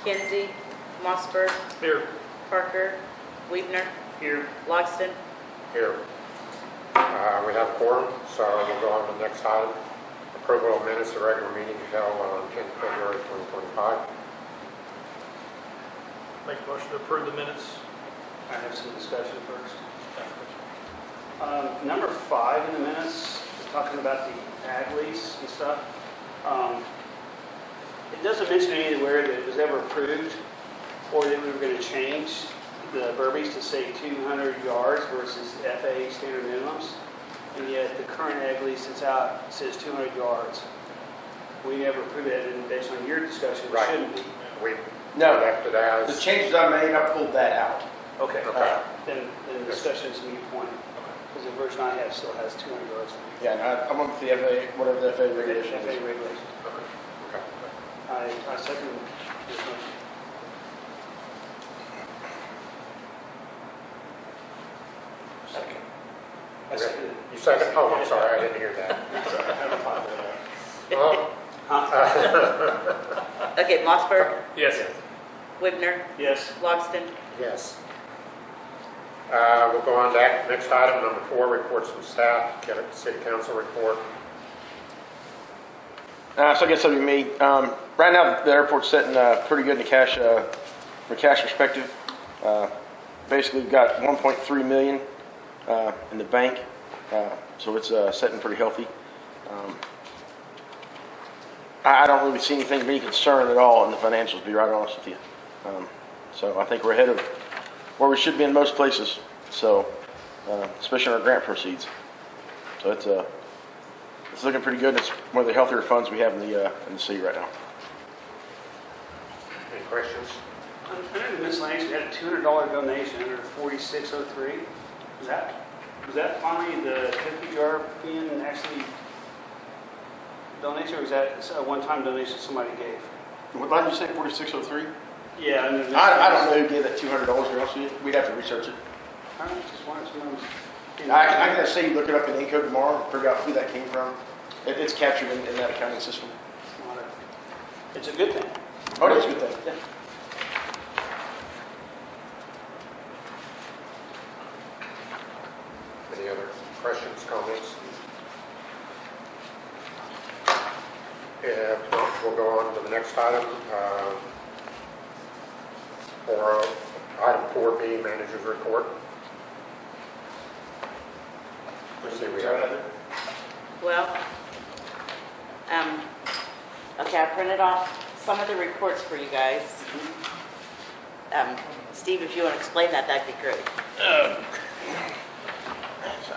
Kinsey, Mossberg, Here. Parker, Weebner, Here. Logston. Here. We have quorum, so we'll go on to the next item. Approval of minutes of regular meeting held on 10th February 2025. Make a motion to approve the minutes. I have some discussion first. Number 5 in the minutes, we're talking about the ag lease and stuff. It doesn't mention anywhere that it was ever approved or that we were going to change the verbiage to say 200 yards versus FAA standard minimums. And yet the current ag lease that's out says 200 yards. We never approved that, and based on your discussion, it Right. shouldn't be. We No. left it The as, changes I made, I pulled that out. Okay. Okay. Then the discussion is a moot point. Because the version I have still has 200 yards. Yeah, and I went with the FAA, whatever the FAA regulation FAA is. regulation. okay. I second this motion. Second. I second it. You second? Oh, I'm sorry, I didn't hear that. Okay, Mossberg, Yes. Weebner, Yes. Logston. Yes. We'll go on to that next item, number 4, reports from staff. Get a city council report. So I guess that'll be me. Right now, the airport's sitting pretty good in the cash, from a cash perspective. Basically, we've got 1.3 million in the bank, so it's sitting pretty healthy. I don't really see anything of any concern at all in the financials, to be right honest with you. So I think we're ahead of where we should be in most places. So, especially on our grant proceeds. So it's looking pretty good. It's one of the healthier funds we have in the city right now. Any questions? Under the miscellaneous, we had a $200 donation under 4603. Was that finally the cookie jar being actually donation, or was that a one-time donation somebody gave? What line did you say, 4603? Yeah, under this. I don't know who gave that $200, to be honest with you. We'd have to research it. I don't know, just wanted to know. I can say you look it up in Encode tomorrow and figure out who that came from. It's captured in that accounting system. It's a good thing. Oh, it is a good thing. Yeah. Any other questions, comments? If not, we'll go on to the next item. For item 4B, manager's report. Let's see, we have Well, okay, I printed off some of the reports for you guys. Steve, if you want to explain that, that'd be great. I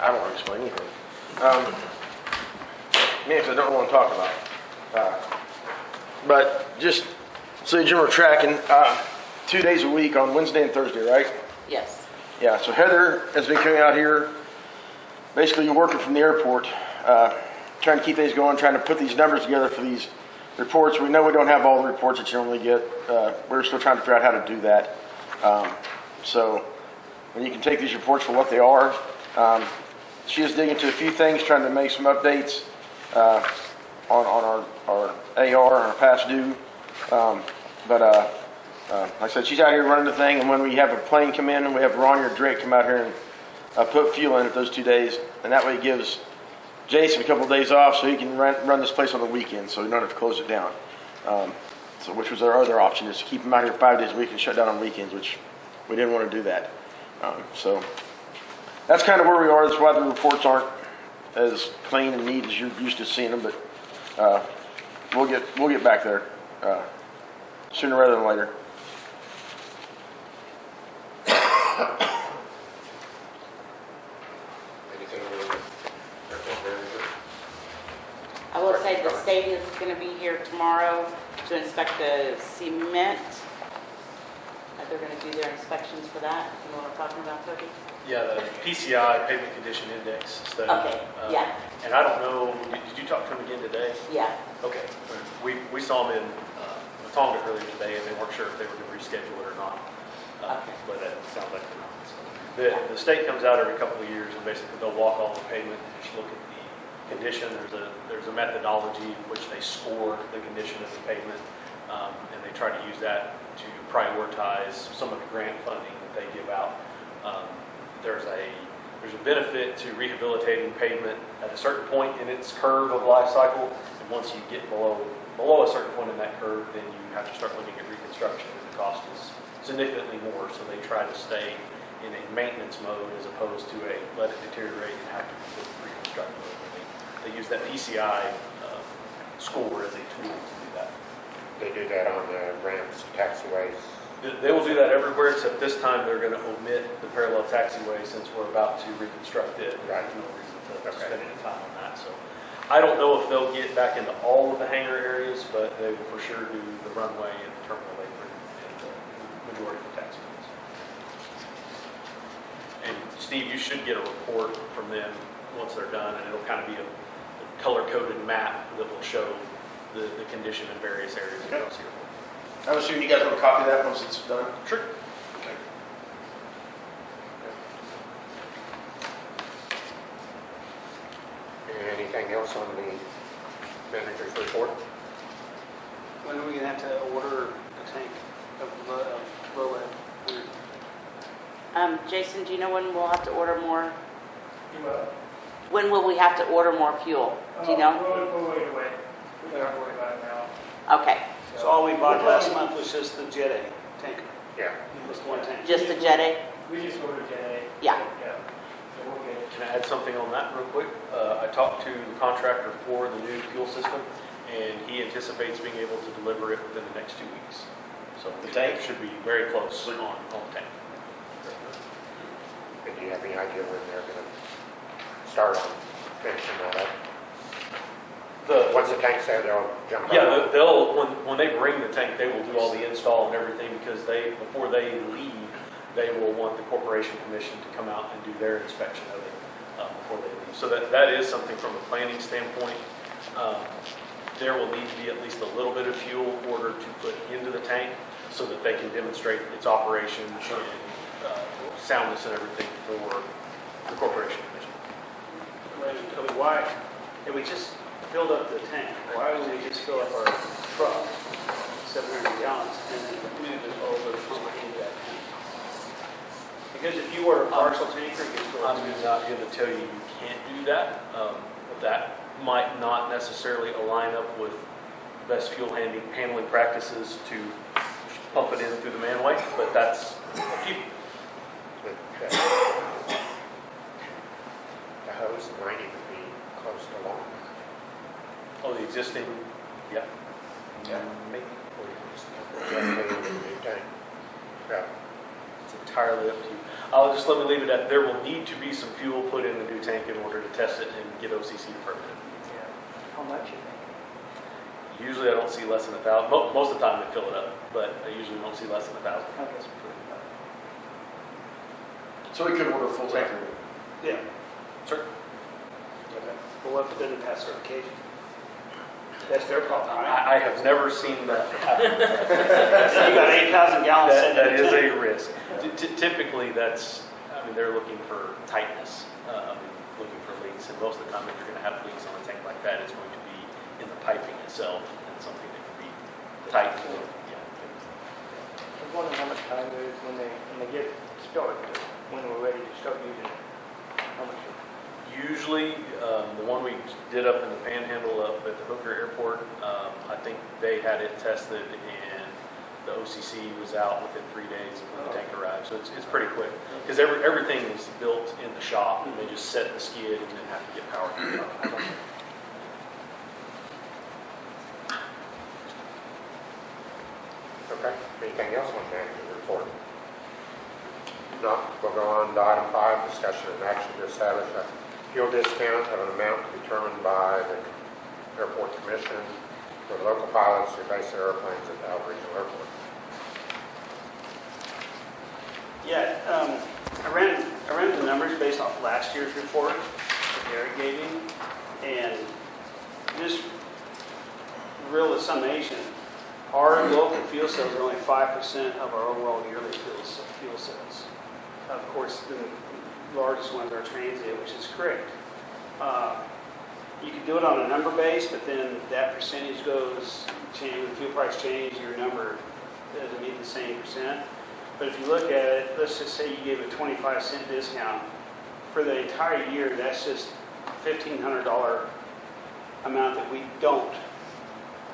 don't want to explain anything. Because I don't want to talk about it. But just so you are tracking, 2 days a week on Wednesday and Thursday, right? Yes. Yeah, so Heather has been coming out here, basically working from the airport, trying to keep things going, trying to put these numbers together for these reports. We know we don't have all the reports that you normally get. We're still trying to figure out how to do that. So when you can take these reports for what they are, she is digging into a few things, trying to make some updates on our AR and our past due. Like I said, she's out here running the thing, and when we have a plane come in, and we have Ronnie or Drake come out here and put fuel in it those 2 days, and that way it gives Jason a couple of days off so he can run this place on the weekend, so we don't have to close it down. Which was our other option, is to keep him out here 5 days a week and shut down on weekends, which we didn't want to do that. So that's kind of where we are. That's why the reports aren't as clean and neat as you're used to seeing them, but we'll get back there sooner rather than later. anything on the airport manager? I will say the state is going to be here tomorrow to inspect the cement. They're going to do their inspections for that. You know what I'm talking about, Toby? Yeah, the PCI, Pavement Condition Index study. Okay, yeah. And I don't know, did you talk to them again today? Yeah. Okay. We saw them in Tonga earlier today, and they weren't sure if they were going to reschedule it or not. Okay. But that sounds like they're not. So the state comes out every couple of years, and basically they'll walk all the pavement and just look at the condition. There's a methodology in which they score the condition of the pavement, and they try to use that to prioritize some of the grant funding that they give out. There's a benefit to rehabilitating pavement at a certain point in its curve of life cycle, and once you get below a certain point in that curve, then you have to start looking at reconstruction, and the cost is significantly more, so they try to stay in a maintenance mode as opposed to a let it deteriorate and have to reconstruct mode. They use that PCI score as a tool to do that. They do that on the ramps, taxiways. They will do that everywhere, except this time they're going to omit the parallel taxiway since we're about to reconstruct it. Right. There's no reason to spend any time on that. So I don't know if they'll get back into all of the hangar areas, but they will for sure do the runway and the terminal apron and the majority of the taxiways. And Steve, you should get a report from them once they're done, and it'll kind of be a color-coded map that will show the condition in various areas across here. I'm assuming you guys want a copy of that once it's done? Sure. Okay. Anything else on the manager's report? When are we gonna have to order a tank of low lead? Jason, do you know when we'll have to order more? When will we have to order more fuel? Do you know? We'll wait. We don't have to worry about it now. Okay, So all we bought last month was just the Jet A tanker, Yeah. just one tank. just the Jet A? We just ordered Jet A. Yeah. Yeah. So we'll get it. Can I add something on that real quick? I talked to the contractor for the new fuel system, and he anticipates being able to deliver it within the next 2 weeks. So The tank? should be very close on the tank. And do you have any idea when they're going to start on finishing that up? Once the tank's there, they'll jump Yeah, on. they'll when they bring the tank, they will do all the install and everything because before they leave, they will want the corporation commission to come out and do their inspection of it before they leave. So that is something from a planning standpoint. There will need to be at least a little bit of fuel ordered to put into the tank so that they can demonstrate its operation and soundness and everything for the corporation commission. Why, if we just filled up the tank, why would we just fill up our truck, 700 gallons, and then move it over into that tank? Because if you order a partial tanker, it gets I'm not going to tell you you can't do that. That might not necessarily align up with best fuel handling practices to pump it in through the manway, but that's up to you. The hose might even be close to long. Oh, the existing, yeah. Yeah. Maybe. Or you can just put it in the new tank. Yeah. It's entirely up to you. I'll just let me leave it at there will need to be some fuel put in the new tank in order to test it and get OCC to permit it. Yeah. How much you think? Usually I don't see less than 1,000. Most of the time they fill it up, but I usually don't see less than 1,000. Okay. So we could order a full tanker. Yeah, Sure. but what if it doesn't pass certification? That's their problem, right? I have never seen that happen. So you got 8,000 gallons sitting That in the is tank. a risk. Typically, they're looking for tightness, looking for leaks, and most of the time, if you're going to have leaks on a tank like that, it's going to be in the piping itself and something that can be tightened. Yeah. I was wondering how much time there is when they get started, when we're ready to start using it. How much? Usually, the one we did up in the Panhandle up at the Hooker Airport, I think they had it tested and the OCC was out within 3 days of when the tank arrived. So it's pretty quick because everything is built in the shop and they just set the skid and then have to get power to the truck. Okay. Anything else on the manager's report? No. We'll go on to item 5, discussion and action to establish a fuel discount of an amount determined by the Airport Commission for local pilots who base their airplanes at the Alva Regional Airport. Yeah, I ran the numbers based off last year's report that Gary gave me, and just real summation, our local fuel sales are only 5% of our overall yearly fuel sales. Of course, the largest ones are transit, which is great. You can do it on a number base, but then that percentage goes, change, the fuel price change, your number doesn't meet the same percent. But if you look at it, let's just say you gave a 25-cent discount. For the entire year, that's just $1,500 amount that we don't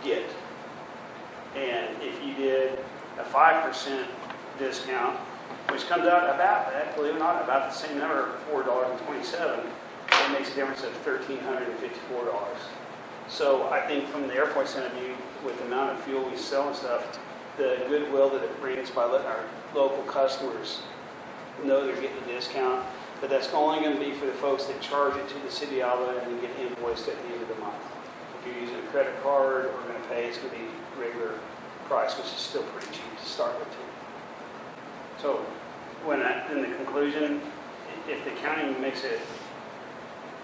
get. And if you did a 5% discount, which comes out about that, believe it or not, about the same number, $4.27, that makes a difference of $1,354. So I think from the airport's point of view, with the amount of fuel we sell and stuff, the goodwill that it brings by letting our local customers know they're getting a discount, but that's only going to be for the folks that charge it to the city of Alva and then get invoiced at the end of the month. If you're using a credit card or going to pay, it's going to be regular price, which is still pretty cheap to start with too. So in the conclusion, if the county makes it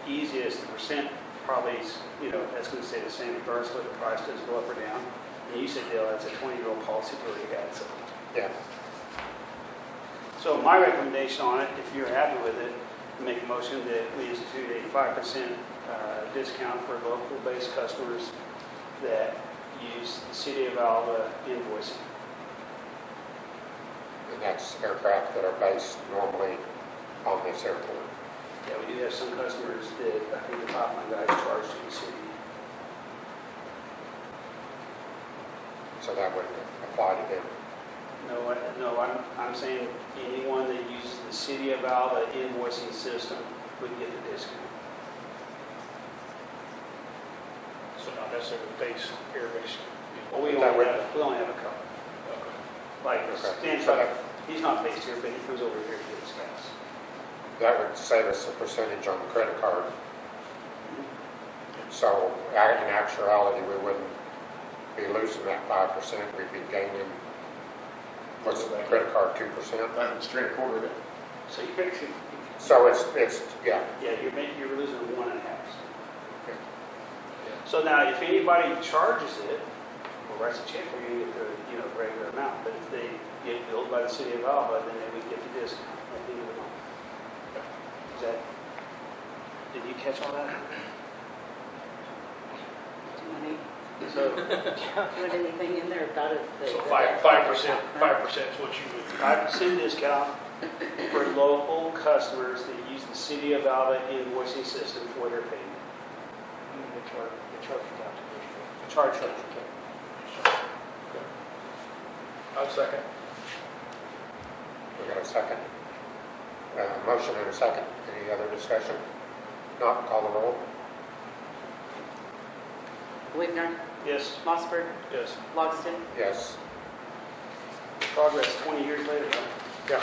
easiest, the percent probably is, that's going to stay the same regardless of whether the price does go up or down. And you said, Dale, that's a 20-year-old policy we already got. So. Yeah. So my recommendation on it, if you're happy with it, make a motion that we institute a 5% discount for local-based customers that use the City of Alva invoicing. And that's aircraft that are based normally on this airport. Yeah, we do have some customers that I think the top line guys charge to the city. So that would apply to them. No, I'm saying anyone that uses the City of Alva invoicing system would get the discount. So not necessarily base, air-based. Well, we only have a couple. Like Stan Truck, he's not based here, but he goes over here to get his gas. That would save us a percentage on the credit card. So in actuality, we wouldn't be losing that 5%. We'd be gaining, what's the credit card, 2%? That's straight a quarter of it. So you basically, So it's yeah. yeah, you're losing 1.5%. So now, if anybody charges it, or writes a check, we're going to get the regular amount. But if they get billed by the City of Alva, then they would get the discount at the end of the month. Is that? Did you catch all that? So Do you want anything in there about it? So 5% is what you would. 5% discount for local customers that use the City of Alva invoicing system for their payment. They charge you down to Charge. I'll second. We got a second. Motion and a second. Any other discussion? Not, call the roll. Wigner, Yes. Mossberg, Yes. Logston. Yes. Progress 20 years later. Huh? Yeah.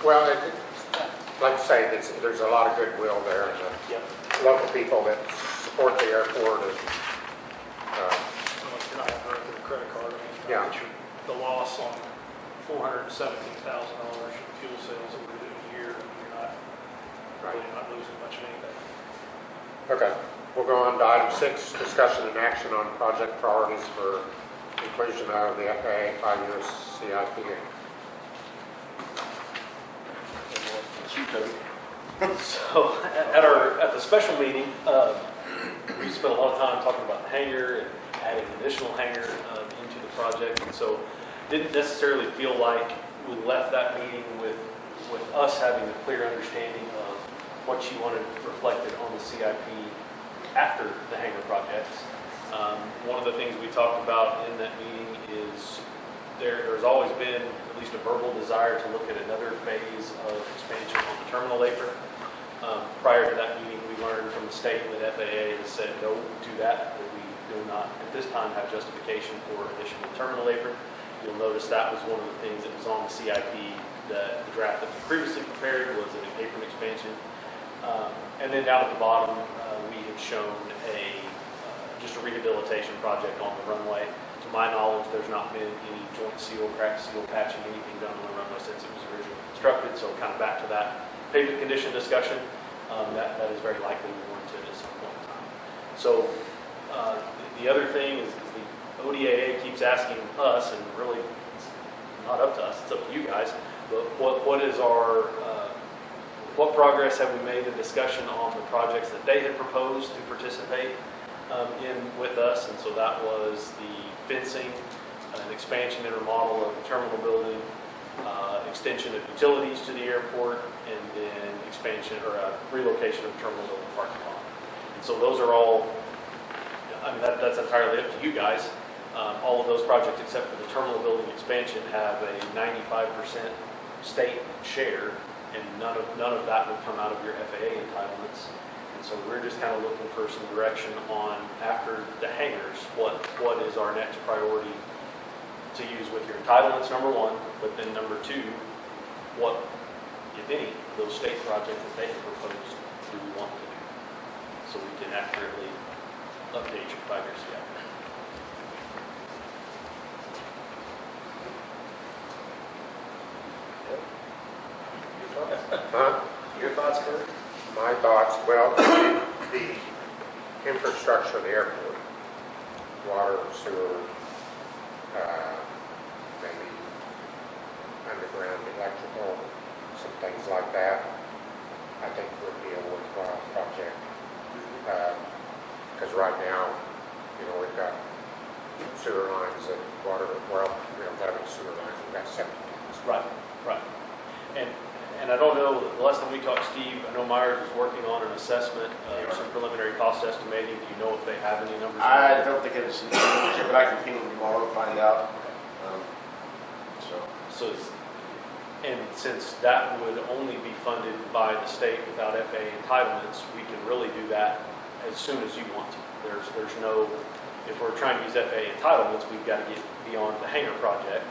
Well, like I say, there's a lot of goodwill there, and Yep. the local people that support the airport, and If you're not going to the credit card, I mean, Yeah. the loss on $417,000 in fuel sales that we're doing a year, you're not really not losing much of anything. okay. We'll go on to item 6, discussion and action on project priorities for inclusion of the FAA 5-year CIP. It's you, Toby. So at the special meeting, we spent a lot of time talking about the hangar and adding an additional hangar into the project, and so didn't necessarily feel like we left that meeting with us having a clear understanding of what you wanted reflected on the CIP after the hangar projects. One of the things we talked about in that meeting is there's always been at least a verbal desire to look at another phase of expansion on the terminal apron. Prior to that meeting, we learned from the state that FAA has said no to that we do not at this time have justification for additional terminal apron. You'll notice that was one of the things that was on the CIP. The draft that we previously prepared was an apron expansion. And then down at the bottom, we have shown just a rehabilitation project on the runway. To my knowledge, there's not been any joint seal, crack seal, patching, anything done on the runway since it was originally constructed. So kind of back to that pavement condition discussion, that is very likely warranted at some point in time. So the other thing is the ODAA keeps asking us, and really it's not up to us, it's up to you guys, but what is our what progress have we made in discussion on the projects that they had proposed to participate in with us? And so that was the fencing an expansion and remodel of the terminal building, extension of utilities to the airport, and then expansion or relocation of terminal building parking lot. And so those are all, I mean, that's entirely up to you guys. All of those projects, except for the terminal building expansion, have a 95% state share, and none of that would come out of your FAA entitlements. And so we're just kind of looking for some direction on, after the hangars, what is our next priority to use with your entitlements, number one, but then number two, what, if any, of those state projects that they have proposed do we want to do, so we can accurately update your 5-year CIP. Huh? Your thoughts, Kurt? My thoughts, well, the infrastructure of the airport, water, sewer, maybe underground electrical, some things like that, I think would be a worthwhile project. Because right now, you know, we've got sewer lines and water, well, we don't have any sewer lines, we've got septic tanks. Right. And I don't know, the last time we talked, Steve, I know Myers was working on an assessment, some preliminary cost estimating. Do you know if they have any numbers? I don't think it's, but I can ping them tomorrow and find out. And since that would only be funded by the state without FAA entitlements, we can really do that as soon as you want to. There's no, if we're trying to use FAA entitlements, we've got to get beyond the hangar project,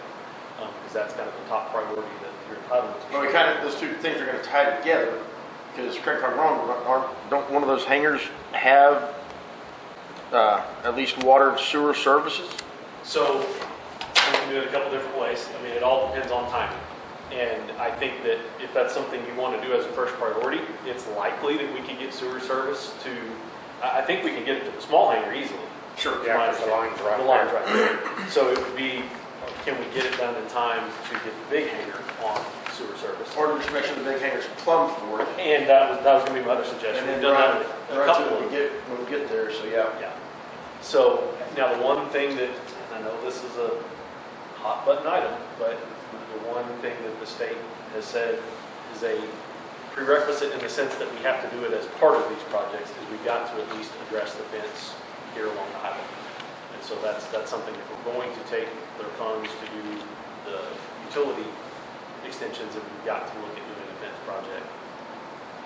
because that's kind of the top priority that your entitlements. Well, we kind of, those two things are going to tie together, because correct me if I'm wrong, don't one of those hangars have at least water and sewer services? So we can do it a couple different ways. I mean, it all depends on timing. And I think that if that's something you want to do as a first priority, it's likely that we can get sewer service to, I think we can get it to the small hangar easily. Sure. Yeah, because the line's right The line's right there. So it would be, can we get it done in time to get the big hangar on sewer service? Or just make sure the big hangar's plumbed for it. And that was going to be my other suggestion. And then We've done that a couple when we get there, so yeah. Yeah. So now the one thing that, and I know this is a hot button item, but the one thing that the state has said is a prerequisite in the sense that we have to do it as part of these projects, is we've got to at least address the fence here along the highway. And so that's something, if we're going to take their funds to do the utility extensions, that we've got to look at doing a fence project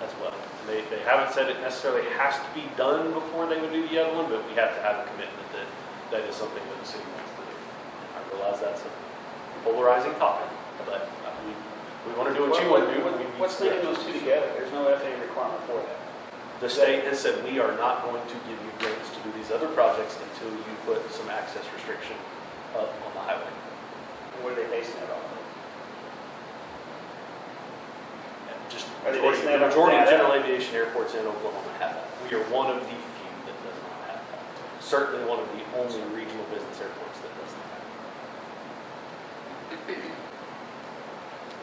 as well. They haven't said it necessarily has to be done before they would do the other one, but we have to have a commitment that is something that the city wants to do. I realize that's a polarizing topic, but we want to do what you want to do. What's linking those two together? There's no FAA requirement for that. The state has said we are not going to give you grants to do these other projects until you put some access restriction up on the highway. What are they basing that on? Just Are they majority basing that on of data? general aviation airports in Oklahoma have that. We are one of the few that does not have that. Certainly one of the only regional business airports that does not have that.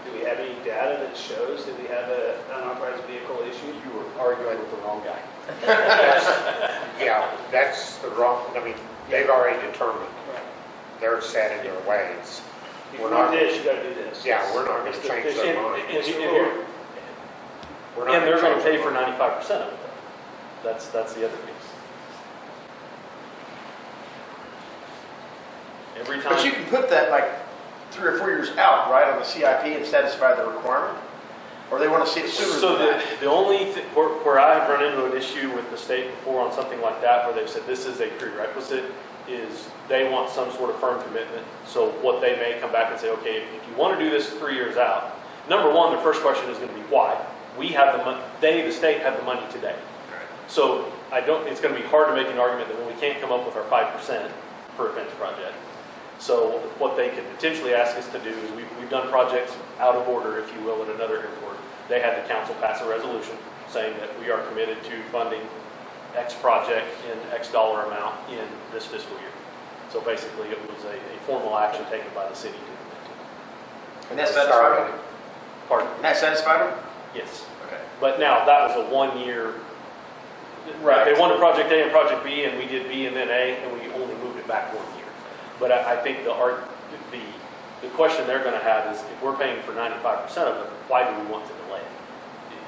Do we have any data that shows that we have an unauthorized vehicle issue? You were arguing with the wrong guy. Yeah, that's the wrong, I mean, they've already determined, they're set in their ways. If We're you not- want this, you got to do this. Yeah, we're not going to change their mind. We're not And they're going to change pay for their mind. 95% of it, though. That's the other piece. Every time. But you can put that like 3 or 4 years out, right, on the CIP and satisfy the requirement? Or they want to see it sooner So than that? the only where I've run into an issue with the state before on something like that, where they've said this is a prerequisite, is they want some sort of firm commitment. So what they may come back and say, okay, if you want to do this 3 years out, number one, the first question is going to be why. We have the money, the state, have the money today. So it's going to be hard to make an argument that when we can't come up with our 5% for a fence project. So what they could potentially ask us to do is we've done projects out of order, if you will, at another airport. They had the council pass a resolution saying that we are committed to funding X project in X dollar amount in this fiscal year. So basically it was a formal action taken by the city to commit to. And that satisfied them? Pardon? And that satisfied them? Yes. Okay. But now that was a 1 year. Right. They wanted project A and project B, and we did B and then A, and we only moved it back 1 year. But I think the question they're going to have is, if we're paying for 95% of it, why do we want to delay it?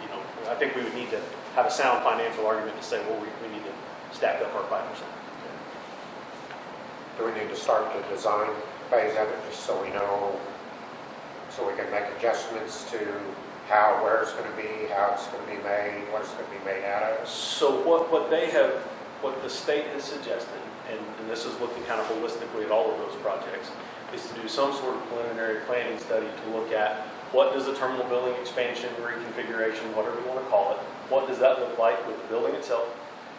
You know, I think we would need to have a sound financial argument to say, well, we need to stack up our 5%. Do we need to start the design phase of it, just so we know, so we can make adjustments to how, where it's going to be, how it's going to be made, what it's going to be made out of? So what the state has suggested, and this is looking kind of holistically at all of those projects, is to do some sort of preliminary planning study to look at what does a terminal building expansion, reconfiguration, whatever you want to call it, what does that look like with the building itself,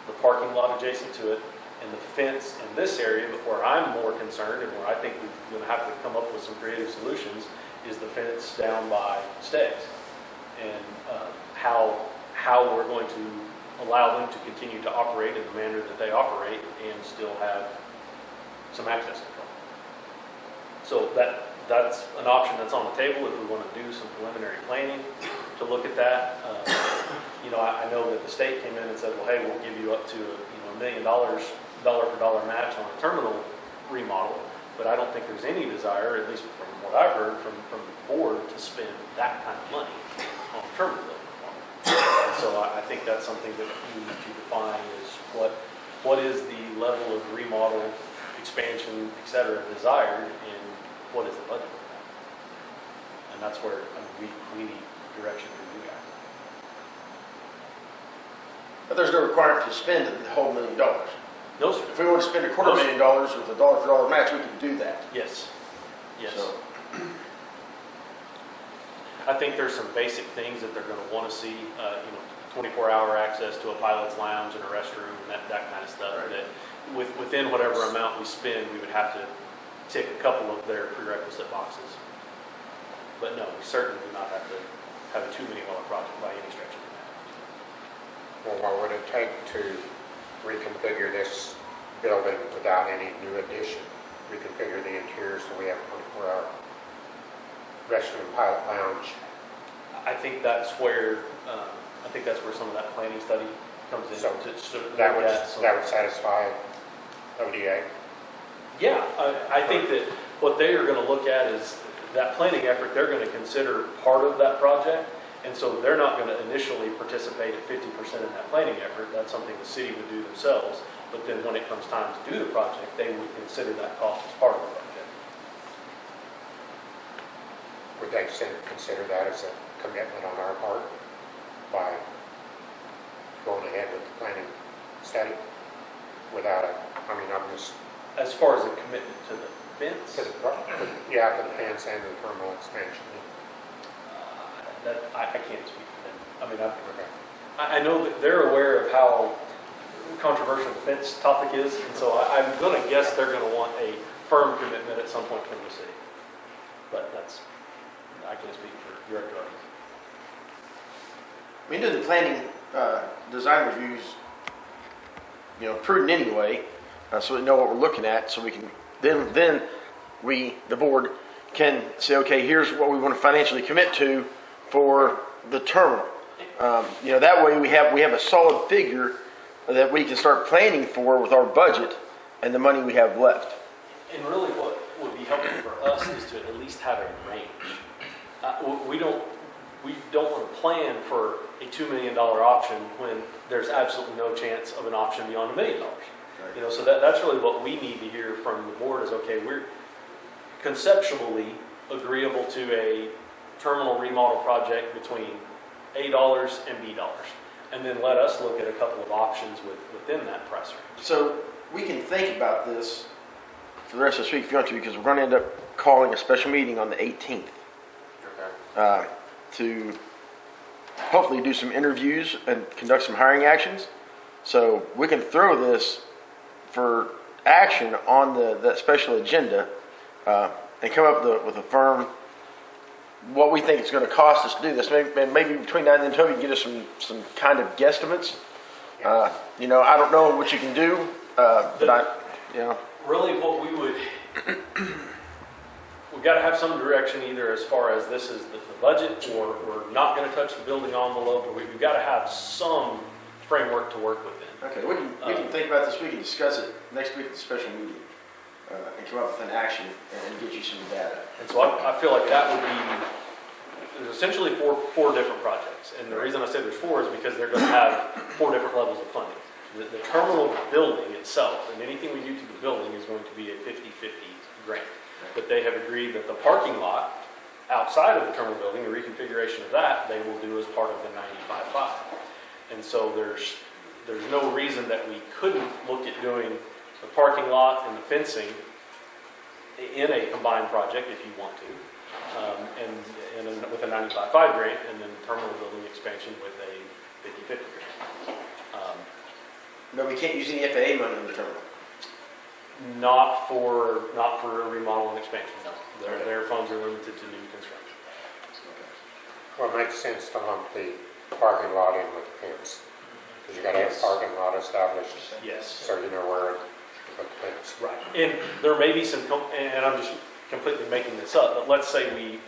the parking lot adjacent to it, and the fence in this area. But where I'm more concerned, and where I think we're going to have to come up with some creative solutions, is the fence down by Steggs, and how we're going to allow them to continue to operate in the manner that they operate and still have some access control. So that's an option that's on the table if we want to do some preliminary planning to look at that. You know, I know that the state came in and said, well, hey, we'll give you up to $1 million, dollar for dollar match on a terminal remodel, but I don't think there's any desire, at least from what I've heard from the board, to spend that kind of money on a terminal building. And so I think that's something that we need to define, is what is the level of remodel, expansion, et cetera, desired, and what is the budget for that? And that's where we need direction from you guys. But there's no requirement to spend the whole $1 million. No, sir. If we want to spend $250,000 with a dollar for dollar match, we can do that. Yes. Yes. So, I think there's some basic things that they're going to want to see, 24-hour access to a pilot's lounge and a restroom, and that kind of stuff. Right. That within whatever amount we spend, we would have to tick a couple of their prerequisite boxes. But no, we certainly do not have to have a $2 million project by any stretch of the imagination. Well, what would it take to reconfigure this building without any new addition? Reconfigure the interior so we have 24-hour restroom, pilot lounge. I think that's where some of that planning study comes in. So to that look would at some- satisfy ODA. Yeah, I think that what they are going to look at is that planning effort. They're going to consider part of that project, and so they're not going to initially participate at 50% in that planning effort. That's something the city would do themselves. But then when it comes time to do the project, they would consider that cost as part of the project. Would they consider that as a commitment on our part by going ahead with the planning study without I'm just... As far as a commitment to the fence, to the fence and the terminal expansion. that I can't speak for them. I know that they're aware of how controversial the fence topic is, and so I'm going to guess they're going to want a firm commitment at some point from the city. But I can't speak for Director Artis. I mean, doing the planning design reviews, prudent anyway, so we know what we're looking at, so we can then the board can say, okay, here's what we want to financially commit to for the terminal. That way we have a solid figure that we can start planning for with our budget and the money we have left. And really what would be helpful for us is to at least have a range. We don't want to plan for a $2 million option when there's absolutely no chance of an option beyond $1 million. Right. So that's really what we need to hear from the board is, okay, we're conceptually agreeable to a terminal remodel project between A and B, and then let us look at a couple of options within that price range. So we can think about this for the rest of this week if you want to, because we're going to end up calling a special meeting on the 18th to hopefully do some interviews and conduct some hiring actions. So we can throw this for action on that special agenda and come up with a firm what we think it's going to cost us to do this. Maybe between now and then, Toby, get us some kind of guesstimates. I don't know what you can do, but Really what we've got to have some direction either as far as this is the budget, or we're not going to touch the building envelope, or we've got to have some framework to work within. Okay, we can think about this. We can discuss it next week at the special meeting. and come up with an action and get you some data. And so I feel like that would be, there's essentially four different projects. And the reason I say there's four is because they're going to have four different levels of funding. The terminal building itself, and anything we do to the building is going to be a 50-50 grant. But they have agreed that the parking lot outside of the terminal building, the reconfiguration of that, they will do as part of the 95.5. And so there's no reason that we couldn't look at doing the parking lot and the fencing in a combined project if you want to, and then with a 95.5 grant, and then terminal building expansion with a 50-50 grant. No, we can't use any FAA money in the terminal. Not for a remodel and expansion, no. Their funds are limited to new construction. Well, it makes sense to lump the parking lot in with the fence, because you gotta have Yes. parking lot established, Yes. so you know where to put the fence. Right. And there may be some, and I'm just completely making this up, but let's say we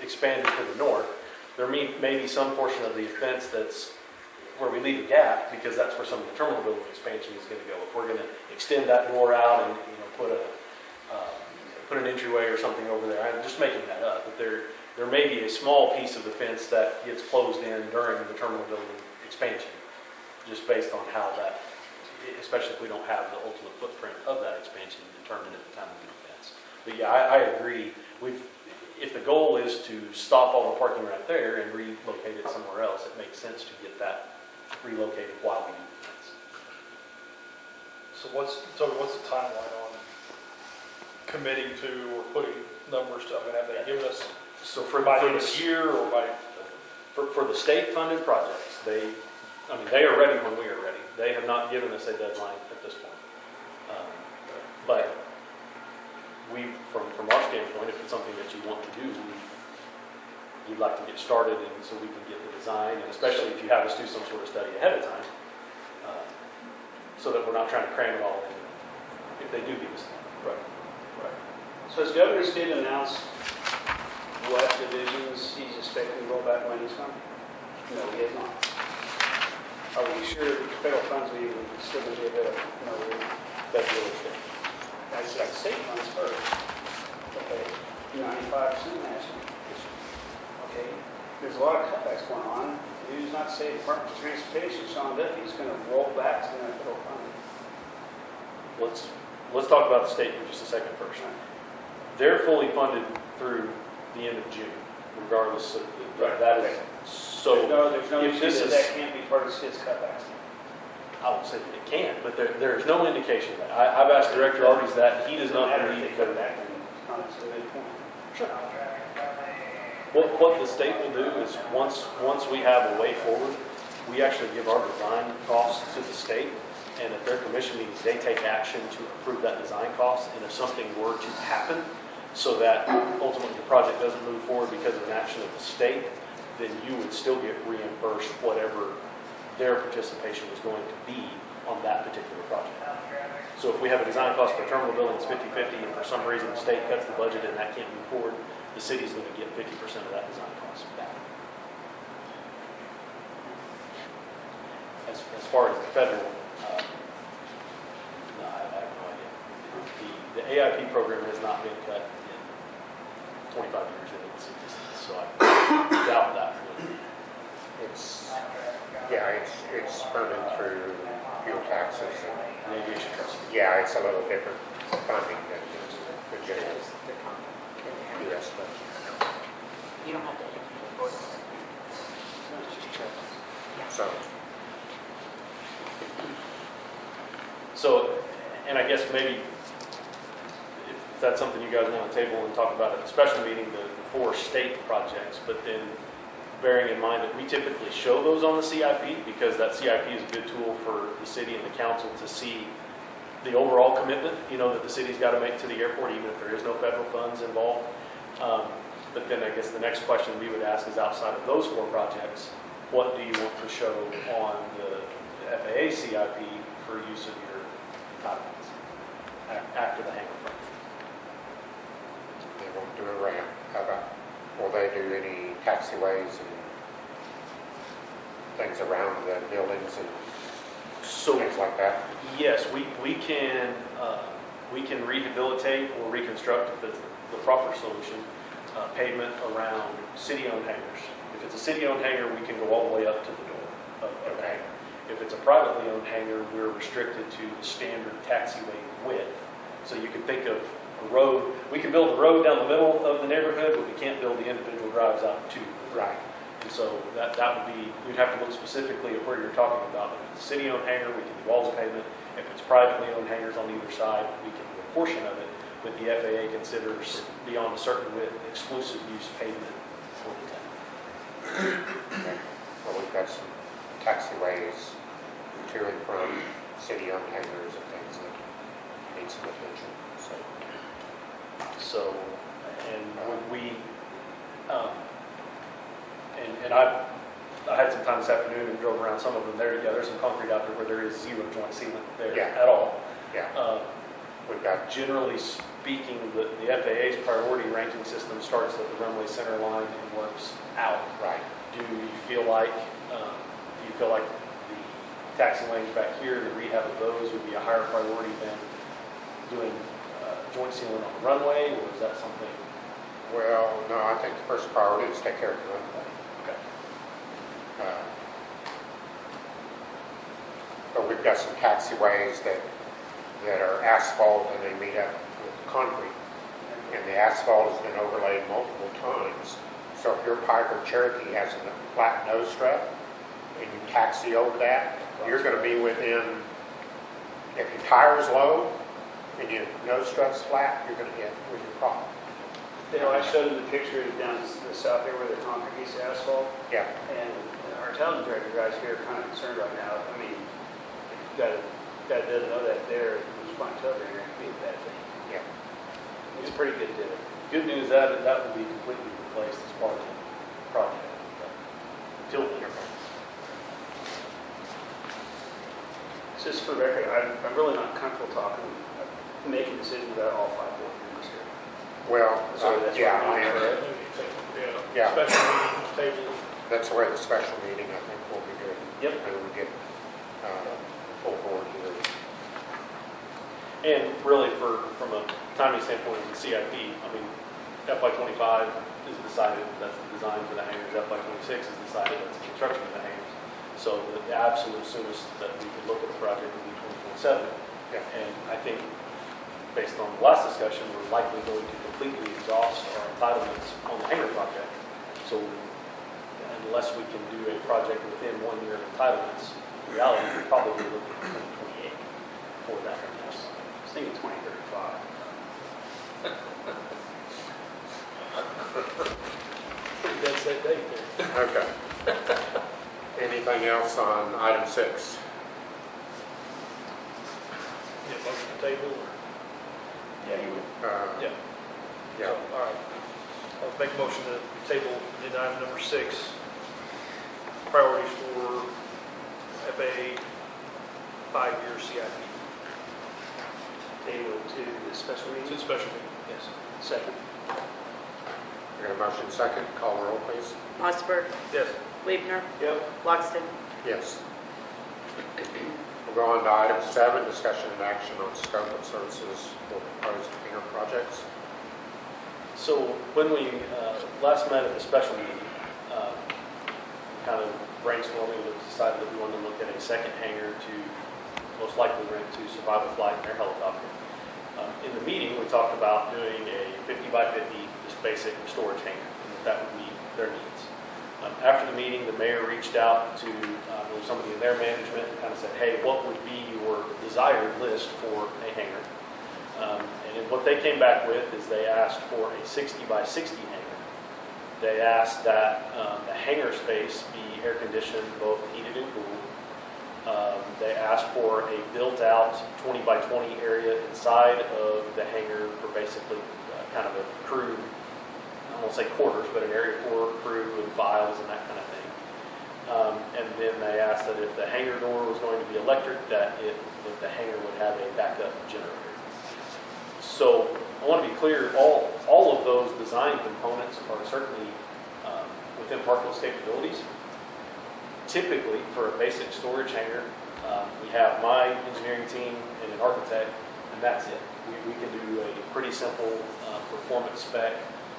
expanded to the north, there may be some portion of the fence that's where we leave a gap, because that's where some of the terminal building expansion is going to go. If we're going to extend that door out and put an entryway or something over there, I'm just making that up. But there may be a small piece of the fence that gets closed in during the terminal building expansion, just based on how that, especially if we don't have the ultimate footprint of that expansion determined at the time of the fence. But yeah, I agree. If the goal is to stop all the parking right there and relocate it somewhere else, it makes sense to get that relocated while we do the fence. So what's the timeline on committing to or putting numbers to, I mean, have they given us So by the end of the year or by? for the state-funded projects, they are ready when we are ready. They have not given us a deadline at this point. But from our standpoint, if it's something that you want to do, we'd like to get started, and so we can get the design, and especially if you have us do some sort of study ahead of time, so that we're not trying to cram it all in if they do give us time. Right. So has Governor Stitt announced what divisions he's expecting to roll back monies from? No, he has not. Are we sure that the federal funds will even still be available? No, That's really good. that's the state funds first. Okay, 95% national. Okay, there's a lot of cutbacks going on. Who's not to say Department of Transportation, Sean Duffy, is going to roll back some of that federal funding? Let's talk about the state for just a second first. They're fully funded through the end of June, regardless of that is so. There's no if issue this that is, that can't be part of Stitt's cutbacks. I would say that it can, but there's no indication of that. I've asked Director Arby's that, and he does not Doesn't matter believe if they cut that. back, then it's a good point. Sure. What the state will do is once we have a way forward, we actually give our design costs to the state, and at their commission meetings, they take action to approve that design cost. And if something were to happen, so that ultimately the project doesn't move forward because of an action of the state, then you would still get reimbursed whatever their participation was going to be on that particular project. So if we have a design cost for a terminal building that's 50-50, and for some reason the state cuts the budget and that can't move forward, the city's going to get 50% of that design cost back. As far as the federal, no, I have no idea. The AIP program has not been cut in 25 years in its existence, so I doubt that. It's funded through fuel taxes and, The aviation trust. yeah, it's a little different funding than the general US budget. You don't have to. So, And I guess maybe if that's something you guys want to table and talk about at the special meeting, the four state projects, but then bearing in mind that we typically show those on the CIP, because that CIP is a good tool for the city and the council to see the overall commitment, that the city's got to make to the airport, even if there is no federal funds involved. But then I guess the next question we would ask is, outside of those four projects, what do you want to show on the FAA CIP for use of your entitlements after the hangar project? they won't do a ramp. How about, will they do any taxiways and things around the buildings and So things like that? yes, we can we can rehabilitate or reconstruct, if it's the proper solution, pavement around city-owned hangars. If it's a city-owned hangar, we can go all the way up to the door of the hangar. If it's a privately owned hangar, we're restricted to the standard taxiway width. So you can think of a road, we can build a road down the middle of the neighborhood, but we can't build the individual drives out to. Right. And so that would be, we'd have to look specifically at where you're talking about. If it's a city-owned hangar, we can do walls of pavement. If it's privately owned hangars on either side, we can do a portion of it, but the FAA considers beyond a certain width exclusive use pavement for the town. Okay. Well, we've got some taxiways to and from city-owned hangars and things that need some attention, so. So, and we, and I had some time this afternoon and drove around some of them there. Yeah, there's some concrete out there where there is zero joint sealant there Yeah. at all. Yeah, we've got, Generally speaking, the FAA's priority ranking system starts at the runway center line and works out. right, Do you feel like the taxi lanes back here, the rehab of those would be a higher priority than doing joint sealant on the runway, or is that something? well, no, I think the first priority is take care of the runway. Okay. But we've got some taxiways that are asphalt and they meet up with concrete. And the asphalt has been overlaid multiple times. So if your Piper Cherokee has a flat nose strut and you taxi over that, you're going to be within, if your tire's low and your nose strut's flat, you're going to hit with your car. Dale, I showed him the picture down in the south there where the concrete meets the asphalt. Yeah, And our town director guys here are kind of concerned right now. I mean, if you guy doesn't know that there, there's fine tub there, it could be a bad thing. yeah. It's a pretty good deal. Good news that will be completely replaced as part of the project. Until Just for the record, I'm really not comfortable making decisions about all 5 board members here. Well, So that's yeah, what I am. Yeah. Yeah. Special meetings, table. That's where the special meeting, I think, will be good. Yep. And we get full board here. And really, from a timing standpoint of the CIP, I mean, FY25 is decided, that's the design for the hangars. FY26 is decided, that's the construction of the hangars. So the absolute soonest that we could look at the project would be 2027. Yeah. And I think, based on the last discussion, we're likely going to completely exhaust our entitlements on the hangar project. So unless we can do a project within 1 year of entitlements, in reality, we're probably looking at 2028 for that. I was thinking 2035. Pretty dead set date there. Okay. Anything else on item 6? Get motion to table or? Yeah, you would. Yeah. Yeah. So, all right. I'll make a motion to table agenda item number 6. Priorities for FAA 5-year CIP. Table to the special It's meeting. a special meeting, yes. Second. We got a motion second. Call the roll, please. Mossberg, Yes. Weaver, Yep. Loxton. Yes. We'll go on to item 7, discussion and action on scope of services for proposed hangar projects. So when we last met at the special meeting, kind of brainstorming, we decided that we wanted to look at a second hangar to most likely rent to Survival Flight and their helicopter. In the meeting, we talked about doing a 50 by 50, just basic storage hangar, and that would meet their needs. After the meeting, the mayor reached out to somebody in their management and kind of said, hey, what would be your desired list for a hangar? And then what they came back with is they asked for a 60 by 60 hangar. They asked that the hangar space be air conditioned, both heated and cooled. They asked for a built-out 20 by 20 area inside of the hangar for basically kind of a crew, I won't say quarters, but an area for crew and files and that kind of thing. And then they asked that if the hangar door was going to be electric, that the hangar would have a backup generator. So I want to be clear, all of those design components are certainly within Parkland's capabilities. Typically, for a basic storage hangar, we have my engineering team and an architect and that's it. We can do a pretty simple performance spec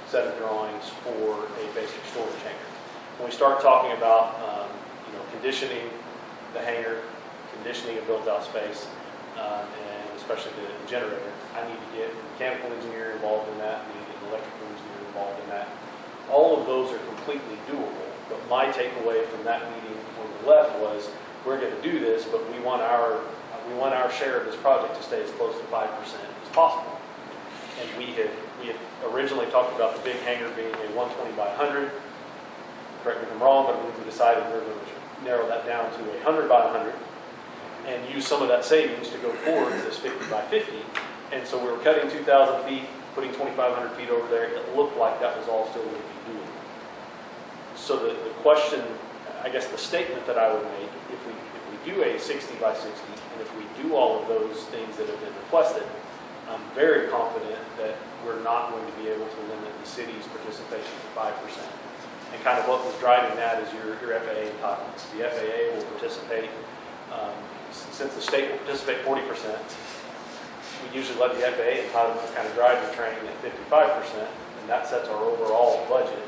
set of drawings for a basic storage hangar. When we start talking about conditioning the hangar, conditioning a built-out space, and especially the generator, I need to get a mechanical engineer involved in that, I need to get an electrical engineer involved in that. All of those are completely doable, but my takeaway from that meeting when we left was, we're going to do this, but we want our share of this project to stay as close to 5% as possible. And we had originally talked about the big hangar being a 120 by 100. Correct me if I'm wrong, but we decided we were going to narrow that down to 100 by 100 and use some of that savings to go towards this 50 by 50. And so we were cutting 2,000 feet, putting 2,500 feet over there. It looked like that was all still going to be doable. So the question, I guess the statement that I would make, if we do a 60 by 60, and if we do all of those things that have been requested, I'm very confident that we're not going to be able to limit the city's participation to 5%. And kind of what was driving that is your FAA entitlements. The FAA will participate, since the state will participate 40%, we usually let the FAA entitlements kind of drive the train at 55%, and that sets our overall budget,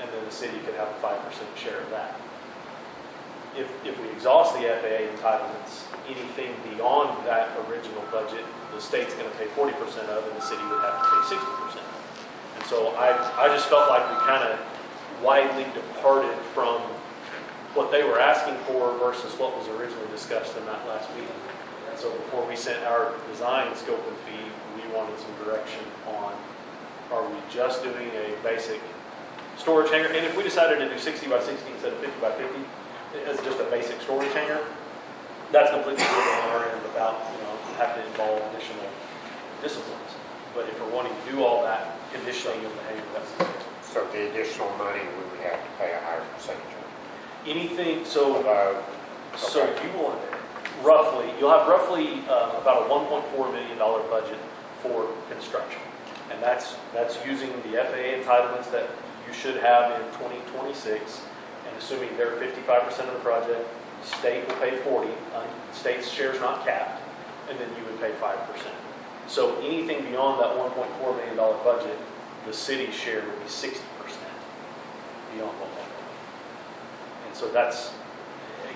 and then the city could have a 5% share of that. If we exhaust the FAA entitlements, anything beyond that original budget, the state's going to pay 40% of, and the city would have to pay 60%. And so I just felt like we kind of widely departed from what they were asking for versus what was originally discussed in that last meeting. And so before we sent our design scope and fee, we wanted some direction on, are we just doing a basic storage hangar? And if we decided to do 60 by 60 instead of 50 by 50, as just a basic storage hangar, that's completely doable on our end without, have to involve additional disciplines. But if we're wanting to do all that conditioning of the hangar, that's the case. So the additional money, we would have to pay a higher percentage of Anything, so okay. you will you'll have roughly about a $1.4 million budget for construction. And that's using the FAA entitlements that you should have in 2026, and assuming they're 55% of the project, the state will pay 40, state's share is not capped, and then you would pay 5%. So anything beyond that $1.4 million budget, the city's share would be 60% beyond 1.4. And so that's,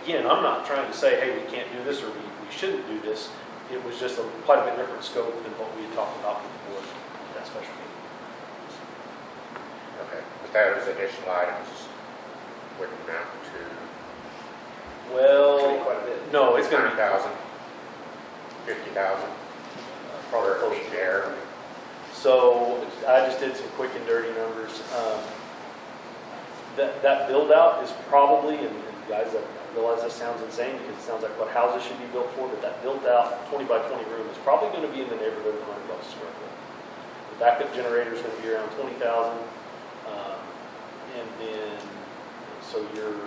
again, I'm not trying to say, hey, we can't do this or we shouldn't do this. It was just quite a bit different scope than what we had talked about with the board at that special meeting. Okay, but those additional items wouldn't amount to Well, Quite a bit. no, it's going to be 100,000, 50,000 probably for close each to share. So I just did some quick and dirty numbers. That build out is probably, and guys, I realize that sounds insane because it sounds like what houses should be built for, but that built out 20 by 20 room is probably going to be in the neighborhood of $100 a square foot. The backup generator is going to be around 20,000, and then so you're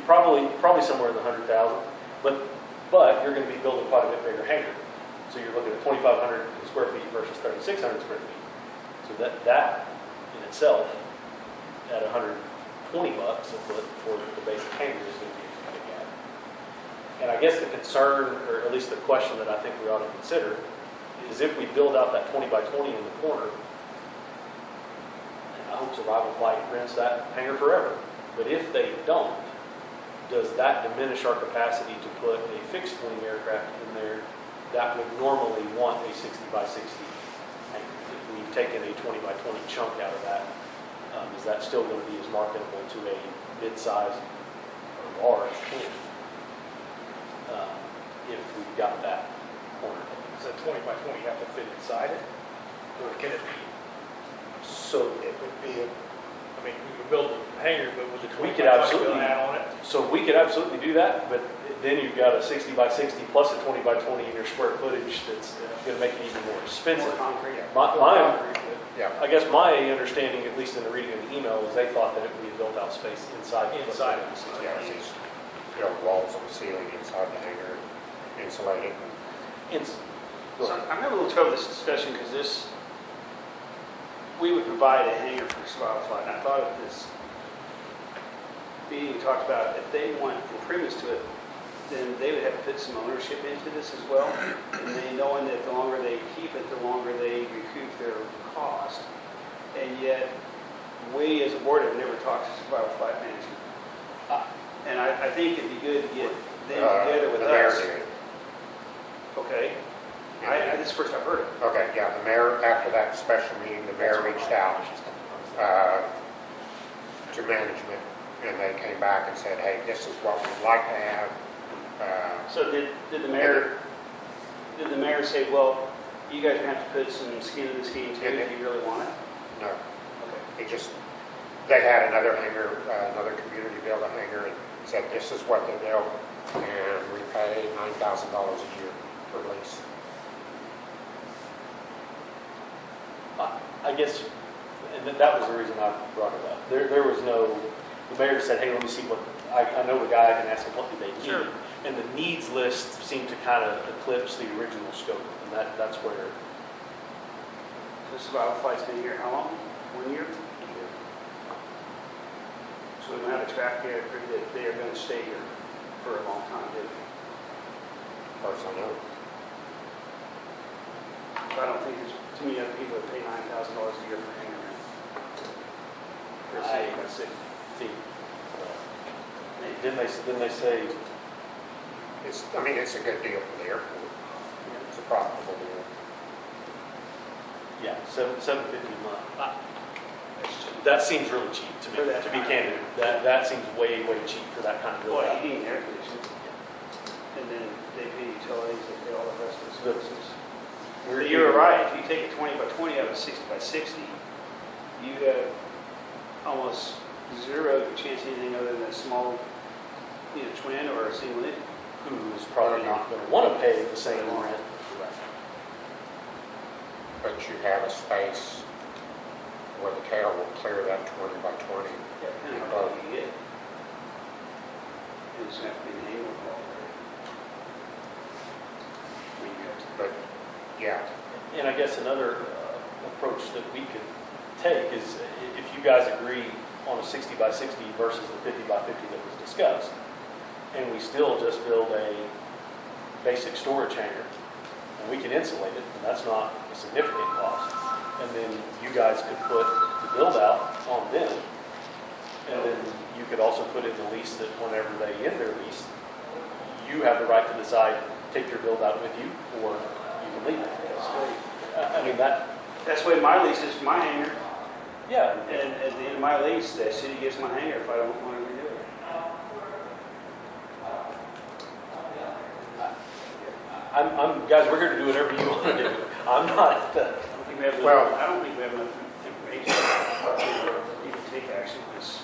probably somewhere in the 100,000, but you're going to be building quite a bit bigger hangar. So you're looking at 2,500 square feet versus 3,600 square feet. So that in itself, at $120 a foot for the basic hangar is going to be a big gap. And I guess the concern, or at least the question that I think we ought to consider, is if we build out that 20 by 20 in the corner, and I hope Survival Flight rents that hangar forever, but if they don't, does that diminish our capacity to put a fixed wing aircraft in there that would normally want a 60 by 60 hangar? If we've taken a 20 by 20 chunk out of that, is that still going to be as marketable to a mid-size or large wing if we've got that corner? Does that 20 by 20 have to fit inside it? Or can it be, So it would be, I mean, we could build a hangar, but with the 20 could by 20 absolutely- add on it? So we could absolutely do that, but then you've got a 60 by 60 plus a 20 by 20 in your square footage that's going to make it even more expensive. More concrete. Yeah. I guess my understanding, at least in the reading of the email, is they thought that it would be a built out space inside. the Inside. footprint. Yeah, these, walls on the ceiling inside the hangar, insulated. So I'm having a little trouble with this discussion because we would provide a hangar for Survival Flight. And I thought of this meeting talked about if they want improvements to it, then they would have to put some ownership into this as well. And they knowing that the longer they keep it, the longer they recoup their cost. And yet, we as a board have never talked to survival flight management. And I think it'd be good to get them together with The mayor us. did. Okay. This is the first I've heard of it. Okay, yeah, the mayor, after that special meeting, the mayor reached out to management, and they came back and said, hey, this is what we'd like to have. So did the mayor say, well, you guys are going to have to put some skin in this game too if you really want it? No, Okay. it just, they had another hangar, another community built a hangar, and said, this is what they built, and we pay $9,000 a year for lease. I guess, and that was the reason I brought it up. There was no, the mayor said, hey, let me see what, I know the guy, I can ask him what do they need. Sure. And the needs list seemed to kind of eclipse the original scope, and that's where. The survival flight's been here how long? 1 year? So we don't have a track record that they are going to stay here for a long time, do we? Of course, I know. I don't think there's too many other people that pay $9,000 a year for hangar rent. For a city, by city. Didn't they say, It's a good deal for the airport. It's a profitable deal. yeah, $750 a month? That seems really cheap to For me, that to be kind. candid. That seems way cheap for that kind of build Well, out. heating and air conditioning. And then they pay utilities, they pay all the rest of the services. But you're right, if you take a 20 by 20 out of a 60 by 60, you have almost zero chance of anything other than a small, twin or a single engine. Who's probably not going to want to pay the same rent. But you have a space where the tail will clear that 20 by 20. Yeah, depending on how big you get. It doesn't have to be an angle wall. I mean, you have to. But, yeah, And I guess another approach that we could take is if you guys agree on a 60 by 60 versus the 50 by 50 that was discussed, and we still just build a basic storage hangar, and we can insulate it, and that's not a significant cost, and then you guys could put the build out on them, and then you could also put in the lease that whenever they end their lease, you have the right to decide, take your build out with you, or you can leave it. I mean, That's the way my lease is for my hangar. yeah. And at the end of my lease, the city gets my hangar if I don't want to renew it. Guys, we're here to do whatever you want to do. I'm not, I don't think we have Well- enough, I don't think we have enough information to even take action on this.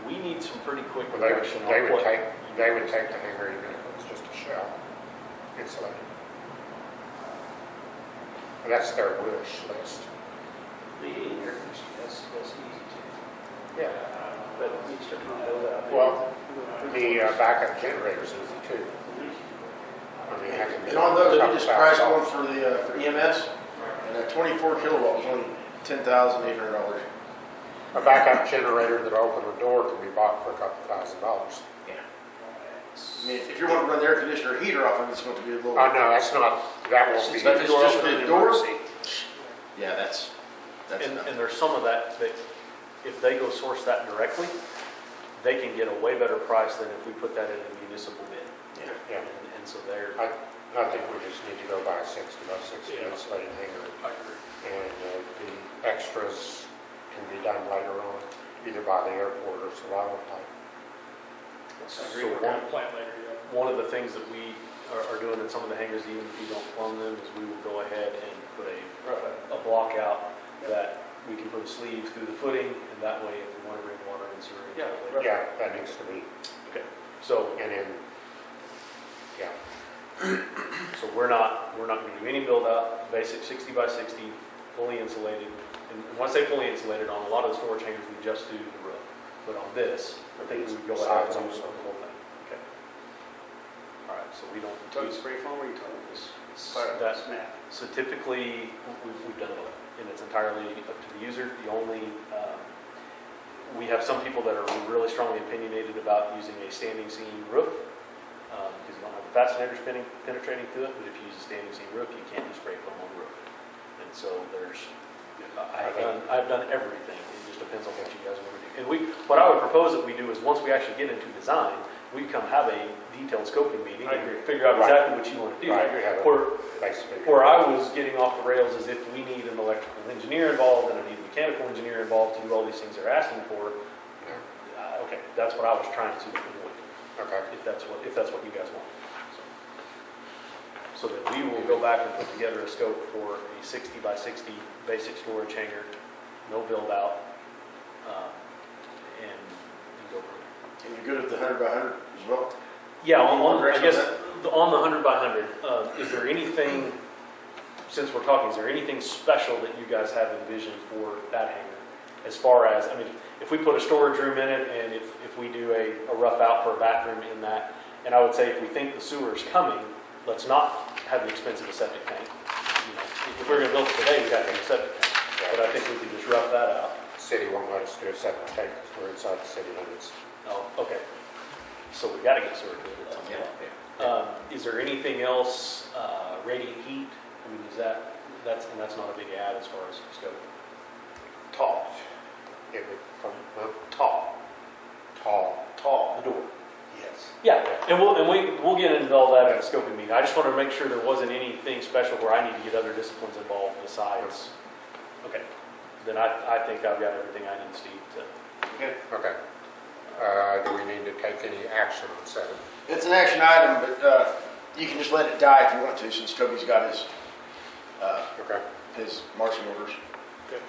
we need some pretty quick well, direction they on would what. take the hangar even if it was just a shell, insulated. And that's their wish list. The air conditioning, that's easy too. Yeah. But we start to build out. Well, the backup generator's easy too. I mean, that can be And on those, we couple just thousand priced one dollars. for EMS, and that 24 kilowatt was only $10,800. A backup generator that'll open the door can be bought for a couple $1,000. Yeah. I mean, if you want to run the air conditioner or heater off of it, it's going to be a little. Oh, no, that's not, that won't be. But it's just for the doors. emergency. Yeah, that's enough. And there's some of that if they go source that directly, they can get a way better price than if we put that in a municipal bid. Yeah. And so they're. I think we just need to go buy a 60 by 60 Yeah. insulated hangar. I agree. And the extras can be done later on, either by the airport or survival type. So We're going to plant later, yeah. one of the things that we are doing in some of the hangars, even if you don't plumb them, is we will go ahead and put a block out that we can put a sleeve through the footing, and that way if we want to bring water in, sewer in. Yeah, later. Yeah, that needs to be, Okay, so and then, yeah, we're not going to do any build out, basic 60 by 60, fully insulated. And when I say fully insulated, on a lot of the storage hangars, we just do the roof. But on this, I think we would go ahead and do Sides the also. whole thing. Okay. All right, so we don't. Talking spray foam or are you talking this? That- Snap. So typically, we've done both, and it's entirely up to the user. The only, We have some people that are really strongly opinionated about using a standing seam roof, because you don't have the fascinator penetrating through it, but if you use a standing seam roof, you can't do spray foam on the roof. And so I've done everything, it just depends on what you guys want to do. And what I would propose that we do is, once we actually get into design, we come have a detailed scoping meeting and figure out exactly what you want to do. Right, we have a basically. Where I was getting off the rails is if we need an electrical engineer involved and I need a mechanical engineer involved to do all these things they're asking for, okay, that's what I was trying to avoid. Okay. If that's what you guys want. So that we will go back and put together a scope for a 60 by 60 basic storage hangar, no build out, and go from there. And you're good at the 100 by 100 as well? Yeah, I guess on the 100 by 100, is there anything, since we're talking, is there anything special that you guys have envisioned for that hangar? As far as, I mean, if we put a storage room in it and if we do a rough out for a bathroom in that, and I would say if we think the sewer is coming, let's not have the expense of a septic tank. You know, if we're going to build it today, we'd have to have a septic tank. But I think we can just rough that out. City won't let us do a septic tank because we're inside the city limits. Oh, okay. So we got to get sewer built at some point. Is there anything else, radiant heat? I mean, that's not a big add as far as scope. Tall. It would come, Tall. The door. Yes. Yeah, and we'll get into all that in the scoping meeting. I just wanted to make sure there wasn't anything special where I need to get other disciplines involved besides. Okay, then I think I've got everything I need, Steve, to. Okay. Okay. Do we need to take any action on 7? It's an action item, but you can just let it die if you want to, since Toby's got Okay. his marching orders. Okay.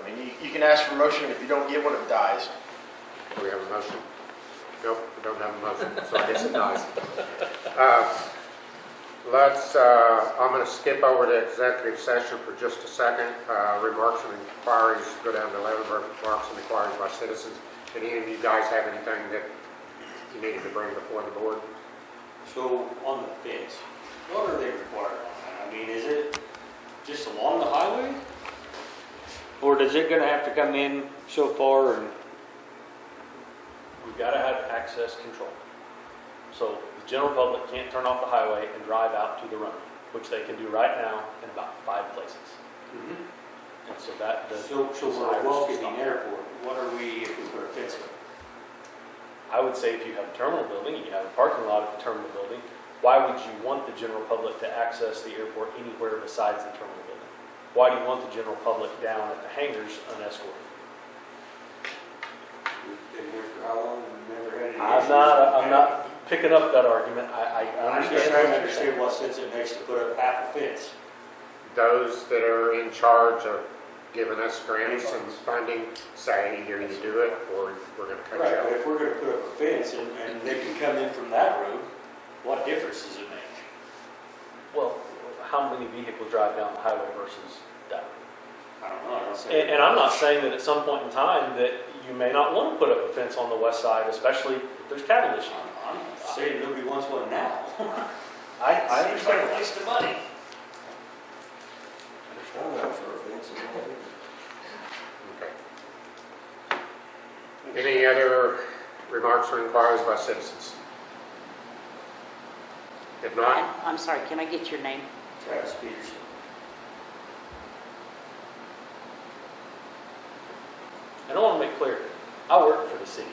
I mean, you can ask for a motion. If you don't get one, it dies. Do we have a motion? Nope, we don't have a motion, so I guess it dies. I'm going to skip over to executive session for just a second. Remarks and inquiries, go down to 11, remarks and inquiries by citizens. Did any of you guys have anything that you needed to bring before the board? So on the fence, what are they required on that? I mean, is it just along the highway? Or is it gonna have to come in so far and? We've got to have access control. So the general public can't turn off the highway and drive out to the runway, which they can do right now in about 5 places. And so that the So we're welcoming airport, what are we if we put a fence up? I would say if you have a terminal building, you have a parking lot at the terminal building, why would you want the general public to access the airport anywhere besides the terminal building? Why do you want the general public down at the hangars unescorted? We've been here for how long? We've never had any I'm issues. not picking up that argument. I I'm just trying to understand what sense it makes to put up half a fence. Those that are in charge of giving us grants and funding say either you do it or we're going to cut you Right, but out. if we're gonna put up a fence and they can come in from that road, what difference does it make? Well, how many vehicles drive down the highway versus that? I don't know, I don't say. And I'm not saying that at some point in time that you may not want to put up a fence on the west side, especially if there's cattle issues. I'm saying nobody wants one now. I Seems like understand. a waste of money. Okay. Any other remarks or inquiries by citizens? If not, I'm sorry, can I get your name? Travis Peterson. And I want to make clear, I work for the city.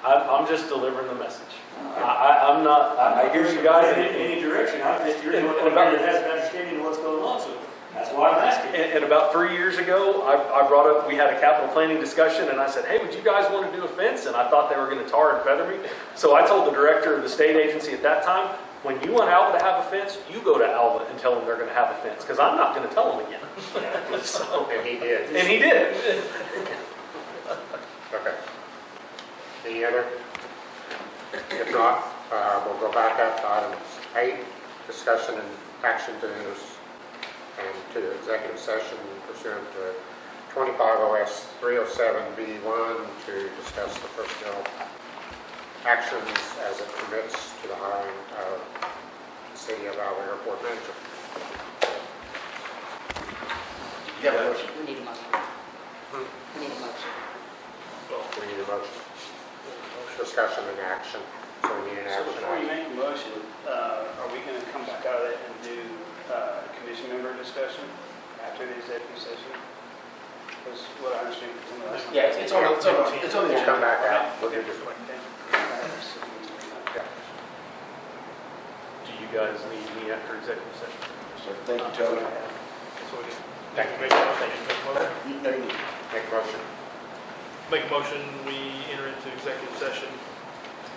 I'm just delivering the message. I'm not, I hear you guys. In any direction, I'm just, you're the And one that has an understanding of what's going on, so that's why I'm asking. And about 3 years ago, I brought up, we had a capital planning discussion, and I said, hey, would you guys want to do a fence? And I thought they were going to tar and feather me. So I told the director of the state agency at that time, when you want Alva to have a fence, you go to Alva and tell them they're going to have a fence, because I'm not going to tell them again. So, and he did. and he did. Okay. Any other? If not, we'll go back up to items 8, discussion and action to executive session pursuant to 25 OS 307B1 to discuss the personnel actions as it permits to the hiring of the City of Alva Airport Manager. You have a motion. We need a motion. We need a motion. We need a motion. Discussion and action. So we need an So action. before you item. make a motion, are we going to come back out of that and do commission member discussion after the executive session? Was what I understand from the last. Yeah, it's on the We'll come back out. We'll do this one. Yeah. Do you guys need me after executive session? So thank you, Toby. So we can Thank you. make a motion. You know you need. Make a motion. Make a motion, we enter into executive session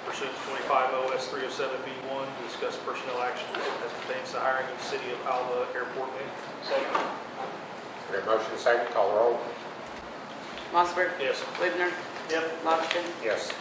pursuant to 25 OS 307B1 to discuss personnel actions as pertains to hiring of City of Alva Airport manager. Second. Okay, motion second, call the roll. Mossberg. Yes. Whitner. Yep. Logston. Yes.